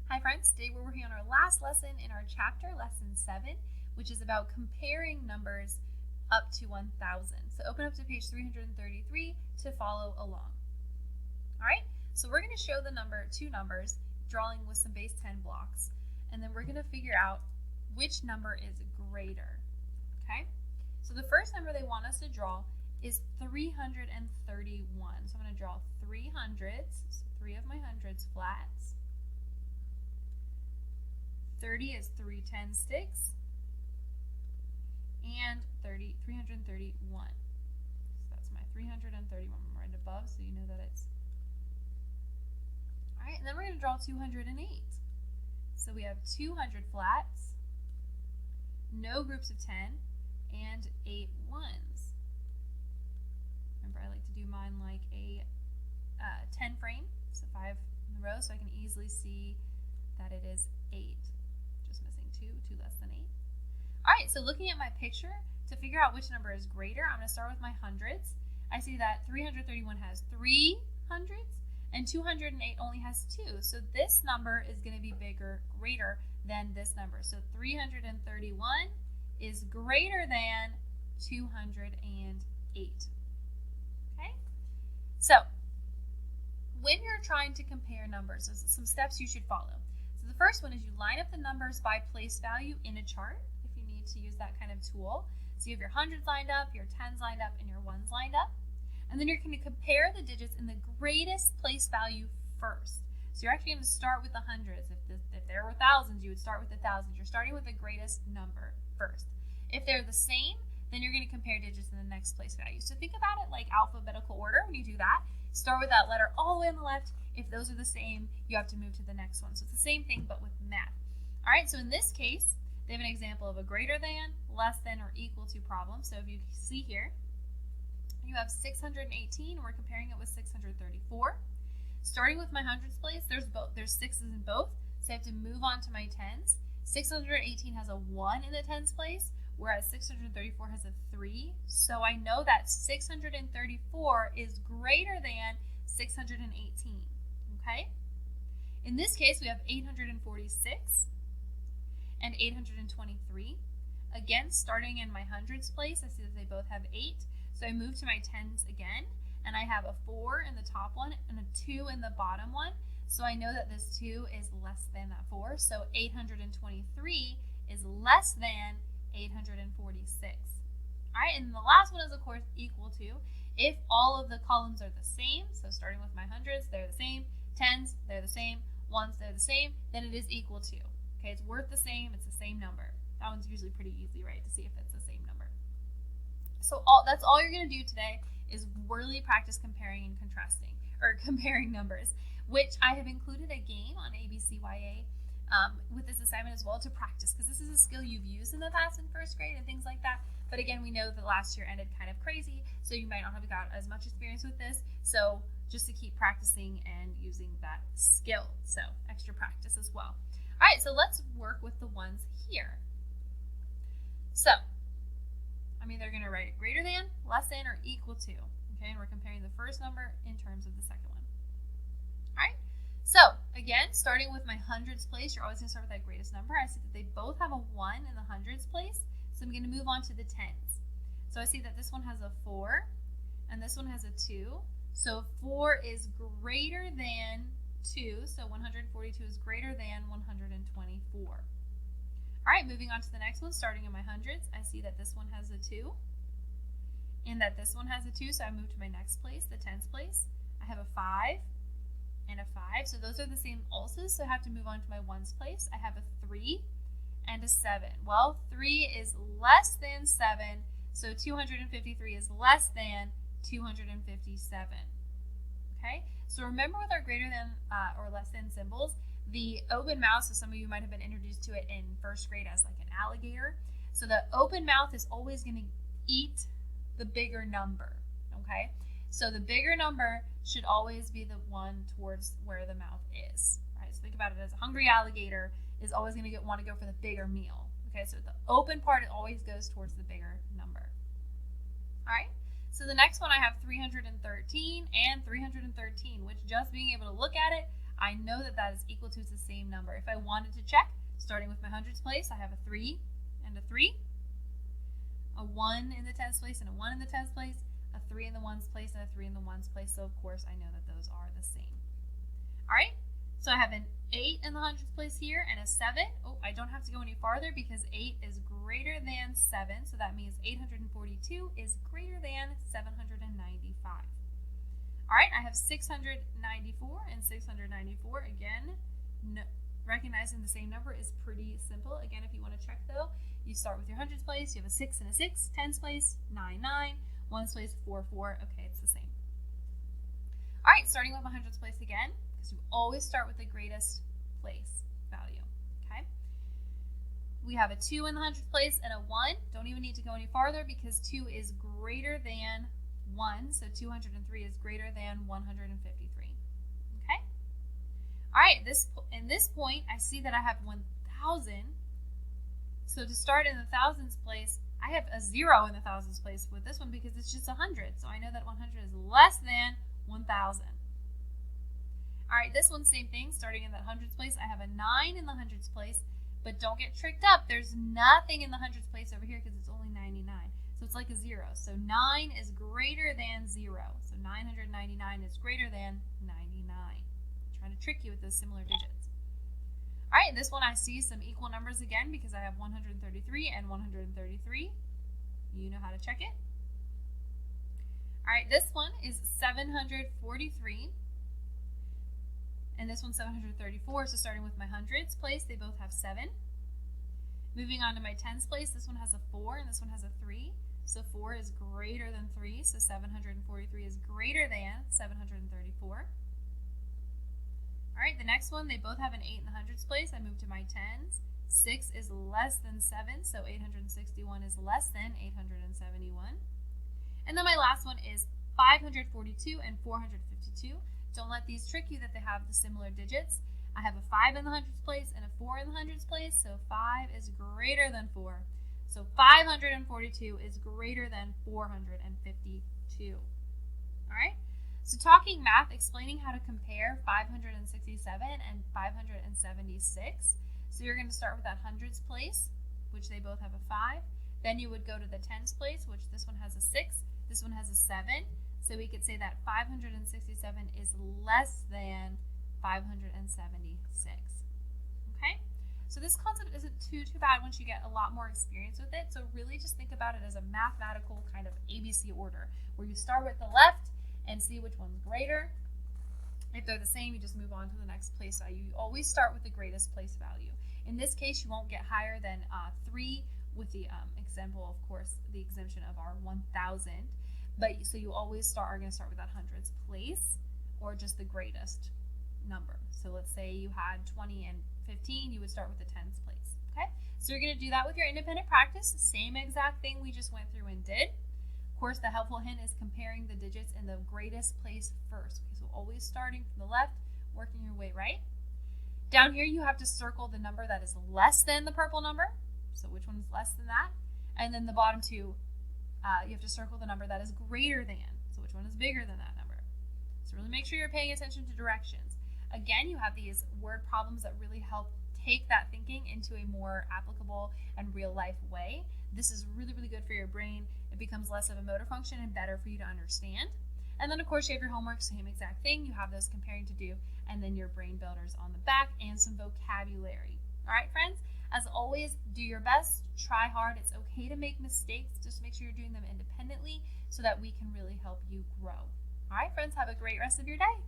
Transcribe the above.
Hi friends, today we're working on our last lesson in our chapter, lesson 7, which is about comparing numbers up to 1,000. So open up to page 333 to follow along. Alright, so we're going to show the two numbers, drawing with some base 10 blocks, and then we're going to figure out which number is greater. Okay, so the first number they want us to draw is 331. So I'm going to draw 3 hundreds, so 3 of my hundreds flats. 30 is 3 10 sticks, and 331. So that's my 331 right above, so you know that it's. All right, and then we're going to draw 208. So we have 200 flats, no groups of 10, and 8 ones. Remember, I like to do mine like a 10 frame, so 5 in a row, so I can easily see that it is 8. Just missing 2 less than 8. All right, so looking at my picture, to figure out which number is greater, I'm going to start with my hundreds. I see that 331 has 3 hundreds, and 208 only has 2. So this number is going to be greater than this number. So 331 is greater than 208. Okay? So when you're trying to compare numbers, there's some steps you should follow. So the first one is you line up the numbers by place value in a chart, if you need to use that kind of tool. So you have your hundreds lined up, your tens lined up, and your ones lined up. And then you're going to compare the digits in the greatest place value first. So you're actually going to start with the hundreds. If there were thousands, you would start with the thousands. You're starting with the greatest number first. If they're the same, then you're going to compare digits in the next place value. So think about it like alphabetical order when you do that. Start with that letter all the way on the left. If those are the same, you have to move to the next one. So it's the same thing, but with math. All right, so in this case, they have an example of a greater than, less than, or equal to problem. So if you see here, you have 618, and we're comparing it with 634. Starting with my hundreds place, there's 6's in both, so I have to move on to my tens. 618 has a 1 in the tens place, whereas 634 has a 3. So I know that 634 is greater than 618. Okay? In this case, we have 846 and 823. Again, starting in my hundreds place, I see that they both have 8. So I move to my tens again, and I have a 4 in the top one and a 2 in the bottom one. So I know that this 2 is less than that 4. So 823 is less than 846. All right, and the last one is, of course, equal to. If all of the columns are the same, so starting with my hundreds, they're the same, tens, they're the same, ones, they're the same, then it is equal to. Okay, it's worth the same, it's the same number. That one's usually pretty easy, right, to see if it's the same number. So that's all you're going to do today is really practice comparing and contrasting, or comparing numbers, which I have included a game on ABCYA with this assignment as well to practice, because this is a skill you've used in the past in first grade and things like that. But again, we know that last year ended kind of crazy, so you might not have got as much experience with this. So just to keep practicing and using that skill. So extra practice as well. All right, so let's work with the ones here. So I'm either going to write it greater than, less than, or equal to. Okay, and we're comparing the first number in terms of the second one. All right, so again, starting with my hundreds place, you're always going to start with that greatest number. I see that they both have a 1 in the hundreds place, so I'm going to move on to the tens. So I see that this one has a 4, and this one has a 2. So 4 is greater than 2, so 142 is greater than 124. All right, moving on to the next one, starting in my hundreds, I see that this one has a 2, and that this one has a 2, so I move to my next place, the tens place. I have a 5 and a 5, so those are the same also, so I have to move on to my ones place. I have a 3 and a 7. Well, 3 is less than 7, so 253 is less than 257. Okay, so remember with our greater than or less than symbols, the open mouth, so some of you might have been introduced to it in first grade as like an alligator. So the open mouth is always going to eat the bigger number, okay? So the bigger number should always be the one towards where the mouth is, right? So think about it as a hungry alligator is always going to want to go for the bigger meal, okay? So the open part always goes towards the bigger number. All right, so the next one I have 313 and 313, which just being able to look at it, I know that that is equal to the same number. If I wanted to check, starting with my hundreds place, I have a 3 and a 3, a 1 in the tens place and a 1 in the tens place, a 3 in the ones place and a 3 in the ones place. So of course I know that those are the same. All right, so I have an 8 in the hundreds place here and a 7. Oh, I don't have to go any farther because 8 is greater than 7. So that means 842 is greater than 795. All right, I have 694 and 694. Again, no, recognizing the same number is pretty simple. Again, if you want to check though, you start with your hundreds place. You have a 6 and a 6, tens place, 9, 9, ones place, 4, 4. Okay, it's the same. All right, starting with my hundreds place again, because you always start with the greatest place value. Okay. We have a 2 in the hundreds place and a 1. Don't even need to go any farther because 2 is greater than 1, so 203 is greater than 153. Okay? All right, in this point, I see that I have 1,000. So to start in the thousands place, I have a 0 in the thousands place with this one because it's just 100. So I know that 100 is less than 1,000. All right, this one, same thing. Starting in that hundreds place, I have a 9 in the hundreds place, but don't get tricked up. There's nothing in the hundreds place over here because it's only 99. So it's like a 0. So 9 is greater than 0. So 999 is greater than 99. I'm trying to trick you with those similar digits. All right, this one I see some equal numbers again because I have 133 and 133. You know how to check it. All right, this one is 743. And this one's 734. So starting with my hundreds place, they both have 7. Moving on to my tens place, this one has a 4 and this one has a 3. So 4 is greater than 3, so 743 is greater than 734. All right, the next one, they both have an 8 in the hundreds place. I move to my tens. 6 is less than 7, so 861 is less than 871. And then my last one is 542 and 452. Don't let these trick you that they have the similar digits. I have a 5 in the hundreds place and a 4 in the hundreds place, so 5 is greater than 4. So 542 is greater than 452. All right? So talking math, explaining how to compare 567 and 576. So you're going to start with that hundreds place, which they both have a 5. Then you would go to the tens place, which this one has a 6. This one has a 7. So we could say that 567 is less than 576. Okay? So this concept isn't too bad once you get a lot more experience with it. So really just think about it as a mathematical kind of ABC order, where you start with the left and see which one's greater. If they're the same, you just move on to the next place value. You always start with the greatest place value. In this case, you won't get higher than 3 with the example, of course, the exemption of our 1,000. But so you always are going to start with that hundreds place or just the greatest number. So let's say you had 20 and 15, you would start with the tens place. Okay, so you're going to do that with your independent practice. Same exact thing we just went through and did. Of course, the helpful hint is comparing the digits in the greatest place first. Okay, so always starting from the left, working your way right. Down here, you have to circle the number that is less than the purple number. So which one is less than that? And then the bottom two, you have to circle the number that is greater than. So which one is bigger than that number? So really make sure you're paying attention to directions. Again, you have these word problems that really help take that thinking into a more applicable and real life way. This is really, really good for your brain. It becomes less of a motor function and better for you to understand. And then of course you have your homework, same exact thing. You have those comparing to do, and then your brain builders on the back and some vocabulary. All right, friends, as always, do your best, try hard. It's okay to make mistakes. Just make sure you're doing them independently so that we can really help you grow. All right, friends, have a great rest of your day.